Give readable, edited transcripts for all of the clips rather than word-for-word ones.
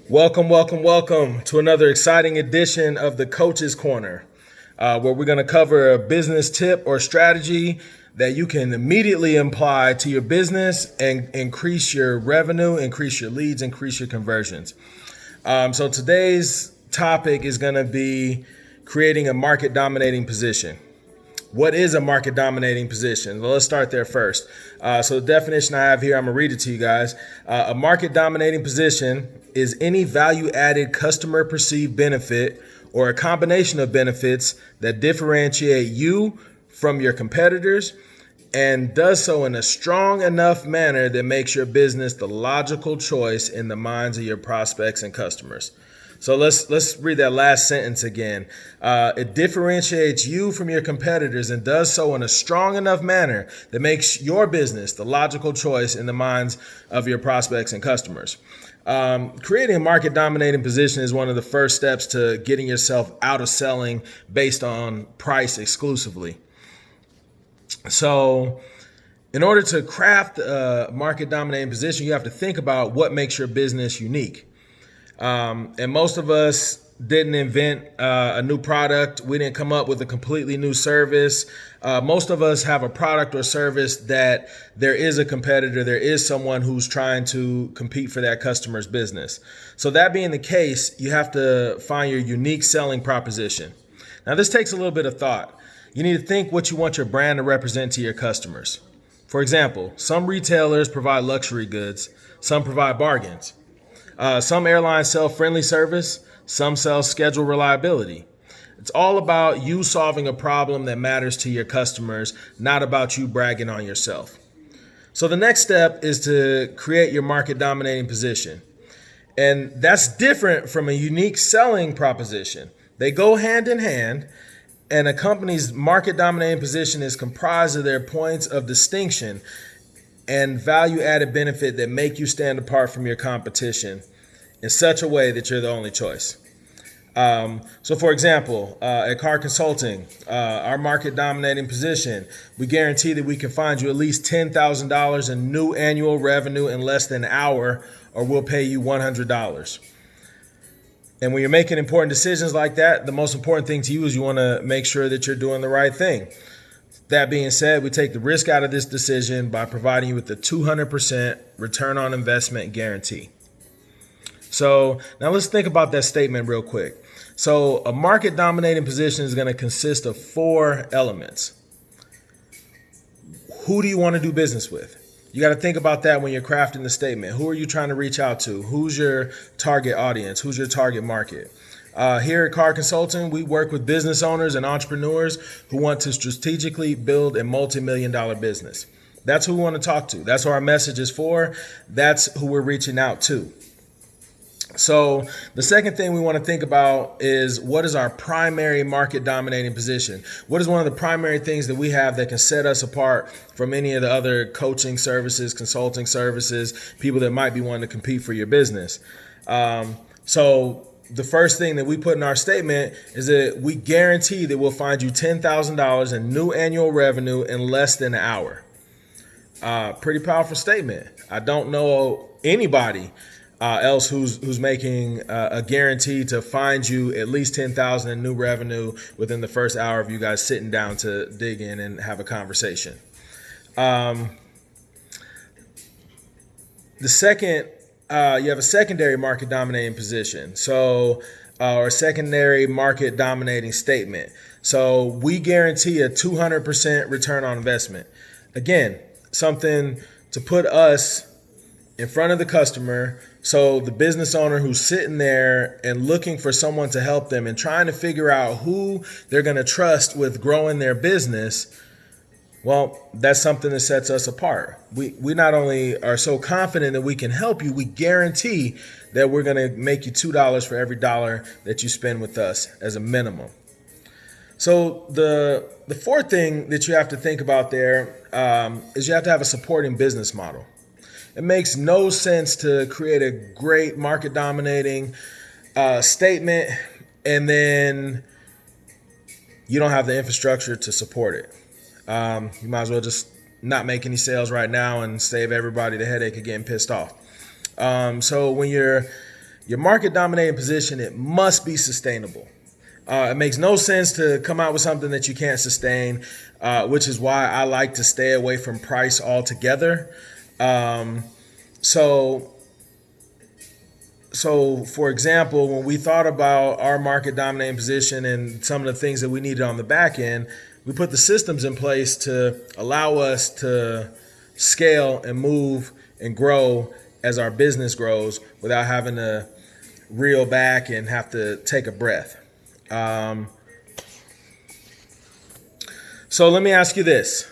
Welcome to another exciting edition of the Coach's Corner, where we're going to cover a business tip or strategy that you can immediately apply to your business and increase your revenue, increase your leads, increase your conversions. So today's topic is going to be creating a market dominating position. What is a market dominating position? Well, let's start there first. So the definition I have here, I'm going to read it to you guys. A market dominating position is any value added customer perceived benefit or a combination of benefits that differentiate you from your competitors and does so in a strong enough manner that makes your business the logical choice in the minds of your prospects and customers. So let's read that last sentence again. It differentiates you from your competitors and does so in a strong enough manner that makes your business the logical choice in the minds of your prospects and customers. Creating a market dominating position is one of the first steps to getting yourself out of selling based on price exclusively. So in order to craft a market dominating position, you have to think about what makes your business unique. And most of us didn't invent a new product. We didn't come up with a completely new service. Most of us have a product or service that there is a competitor, there is someone who's trying to compete for that customer's business. So that being the case, you have to find your unique selling proposition. Now, this takes a little bit of thought. You need to think what you want your brand to represent to your customers. For example, some retailers provide luxury goods, some provide bargains. Some airlines sell friendly service, some sell schedule reliability. It's all about you solving a problem that matters to your customers, not about you bragging on yourself. So the next step is to create your market dominating position. And that's different from a unique selling proposition. They go hand in hand, and a company's market dominating position is comprised of their points of distinction and value-added benefit that make you stand apart from your competition in such a way that you're the only choice. So for example, at Car Consulting, our market dominating position, we guarantee that we can find you at least $10,000 in new annual revenue in less than an hour, or we'll pay you $100. And when you're making important decisions like that, the most important thing to you is you want to make sure that you're doing the right thing. That being said, we take the risk out of this decision by providing you with the 200% return on investment guarantee. So now let's think about that statement real quick. So a market dominating position is going to consist of 4 elements. Who do you want to do business with? You got to think about that when you're crafting the statement. Who are you trying to reach out to? Who's your target audience? Who's your target market? Here at Car Consulting, we work with business owners and entrepreneurs who want to strategically build a multi-million-dollar business. That's who we want to talk to. That's what our message is for. That's who we're reaching out to. So the second thing we want to think about is, what is our primary market dominating position? What is one of the primary things that we have that can set us apart from any of the other coaching services, consulting services, people that might be wanting to compete for your business? So the first thing that we put in our statement is that we guarantee that we'll find you $10,000 in new annual revenue in less than an hour. Pretty powerful statement. I don't know anybody else who's making a guarantee to find you at least $10,000 in new revenue within the first hour of you guys sitting down to dig in and have a conversation. The second, you have a secondary market dominating position. So, or secondary market dominating statement. So we guarantee a 200% return on investment. Again, something to put us in front of the customer, so the business owner who's sitting there and looking for someone to help them and trying to figure out who they're going to trust with growing their business, well, that's something that sets us apart. We not only are so confident that we can help you, we guarantee that we're going to make you $2 for every dollar that you spend with us as a minimum. So the fourth thing that you have to think about there is you have to have a supporting business model. It makes no sense to create a great market dominating statement and then you don't have the infrastructure to support it. You might as well just not make any sales right now and save everybody the headache of getting pissed off. So when you're Your market dominating position, it must be sustainable. It makes no sense to come out with something that you can't sustain, which is why I like to stay away from price altogether. Um, so, so for example, when we thought about our market dominating position and some of the things that we needed on the back end, we put the systems in place to allow us to scale and move and grow as our business grows without having to reel back and have to take a breath. So let me ask you this.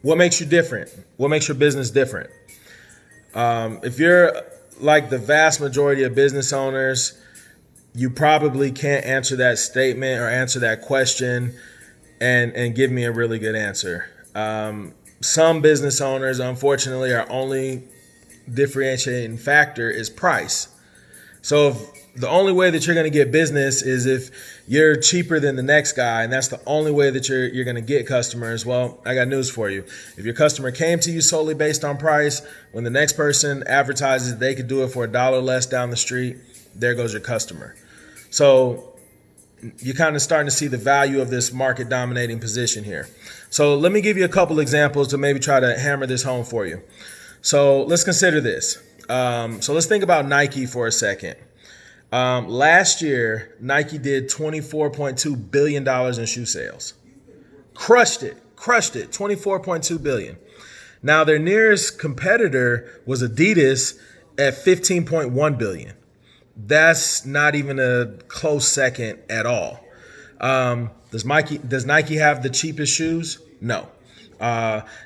What makes you different? What makes your business different? If you're like the vast majority of business owners, you probably can't answer that statement or answer that question and give me a really good answer. Some business owners, unfortunately, our only differentiating factor is price. So if the only way that you're going to get business is if you're cheaper than the next guy, and that's the only way that you're going to get customers, well, I got news for you. If your customer came to you solely based on price, when the next person advertises they could do it for $1 less down the street, there goes your customer. So you're kind of starting to see the value of this market dominating position here. So let me give you a couple examples to maybe try to hammer this home for you. So let's consider this. So let's think about Nike for a second. Last year, Nike did $24.2 billion in shoe sales. Crushed it, $24.2 billion. Now, their nearest competitor was Adidas at $15.1 billion. That's not even a close second at all. Does Nike have the cheapest shoes? No.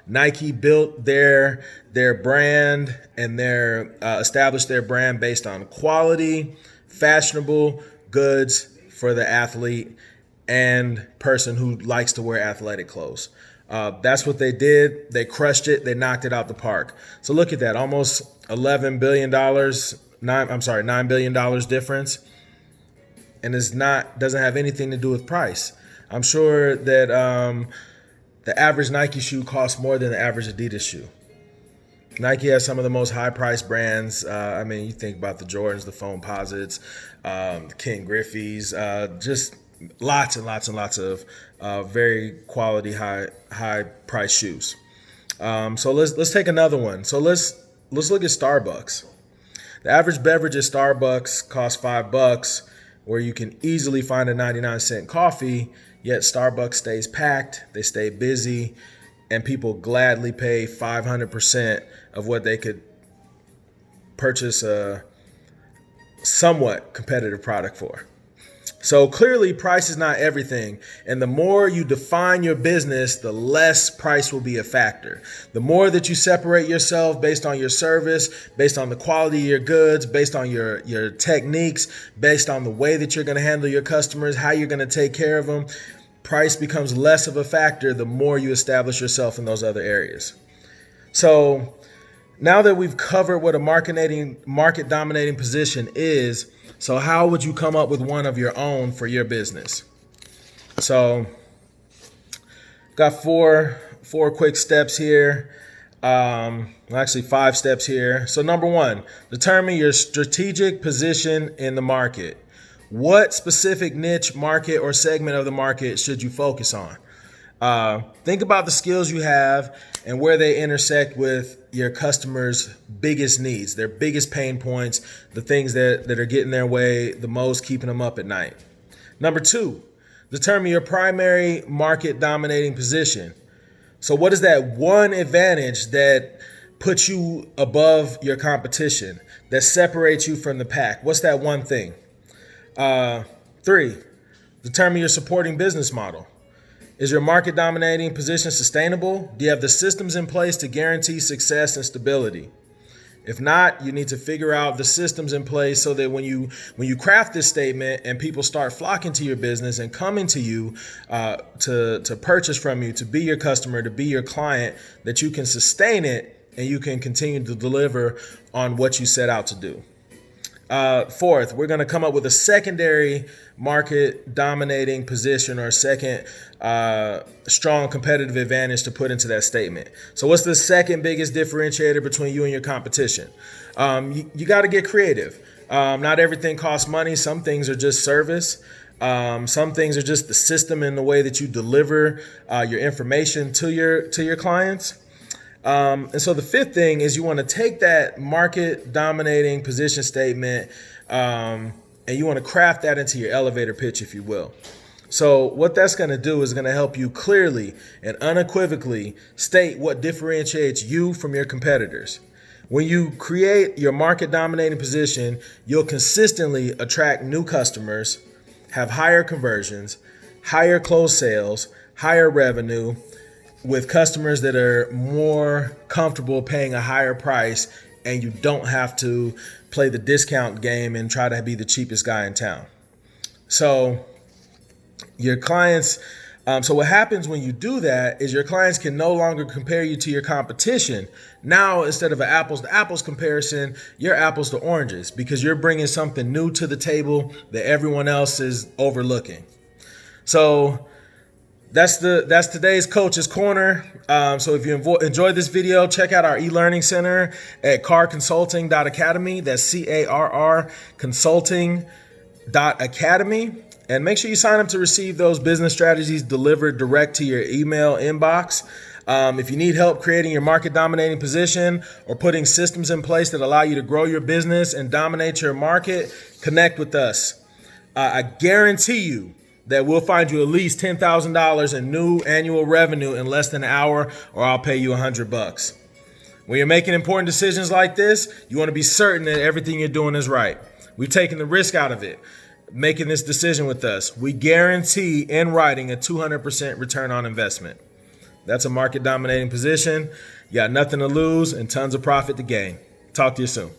Nike built their brand and established their brand based on quality, fashionable goods for the athlete and person who likes to wear athletic clothes. That's what they did. They crushed it. They knocked it out the park. So look at that, almost $11 billion, $9 billion difference. And doesn't have anything to do with price. I'm sure that the average Nike shoe costs more than the average Adidas shoe. Nike has some of the most high-priced brands. You think about the Jordans, the Foamposites, the Ken Griffey's, just lots and lots and lots of very quality, high-priced shoes. So let's take another one. So let's look at Starbucks. The average beverage at Starbucks costs $5, where you can easily find a 99-cent coffee. Yet Starbucks stays packed. They stay busy. And people gladly pay 500% of what they could purchase a somewhat competitive product for. So clearly, price is not everything. And the more you define your business, the less price will be a factor. The more that you separate yourself based on your service, based on the quality of your goods, based on your techniques, based on the way that you're going to handle your customers, how you're going to take care of them, price becomes less of a factor the more you establish yourself in those other areas. So now that we've covered what a market dominating position is, so how would you come up with one of your own for your business? So got four quick steps here. Actually 5 steps here. So number 1, determine your strategic position in the market. What specific niche, market, or segment of the market should you focus on? Think about the skills you have and where they intersect with your customers' biggest needs, their biggest pain points, the things that are getting their way the most, keeping them up at night. Number 2, determine your primary market dominating position. So what is that one advantage that puts you above your competition, that separates you from the pack? What's that one thing? 3, determine your supporting business model. Is your market dominating position sustainable? Do you have the systems in place to guarantee success and stability? If not, you need to figure out the systems in place so that when you craft this statement and people start flocking to your business and coming to you to purchase from you, to be your customer, to be your client, that you can sustain it and you can continue to deliver on what you set out to do. 4th, we're going to come up with a secondary market dominating position or second strong competitive advantage to put into that statement. So what's the second biggest differentiator between you and your competition? You got to get creative. Not everything costs money. Some things are just service. Some things are just the system and the way that you deliver your information to your clients. And so the fifth thing is you want to take that market dominating position statement and you want to craft that into your elevator pitch, if you will. So what that's going to do is going to help you clearly and unequivocally state what differentiates you from your competitors. When you create your market dominating position, you'll consistently attract new customers, have higher conversions, higher closed sales, higher revenue, with customers that are more comfortable paying a higher price, and you don't have to play the discount game and try to be the cheapest guy in town. So your clients, so what happens when you do that is your clients can no longer compare you to your competition. Now, instead of an apples to apples comparison, you're apples to oranges because you're bringing something new to the table that everyone else is overlooking. So that's today's Coach's Corner. So if you enjoyed this video, check out our e-learning center at carconsulting.academy. That's CARR consulting.academy. And make sure you sign up to receive those business strategies delivered direct to your email inbox. If you need help creating your market dominating position or putting systems in place that allow you to grow your business and dominate your market, connect with us. I guarantee you that we'll find you at least $10,000 in new annual revenue in less than an hour, or I'll pay you $100. When you're making important decisions like this, you want to be certain that everything you're doing is right. We've taken the risk out of it, making this decision with us. We guarantee in writing a 200% return on investment. That's a market dominating position. You got nothing to lose and tons of profit to gain. Talk to you soon.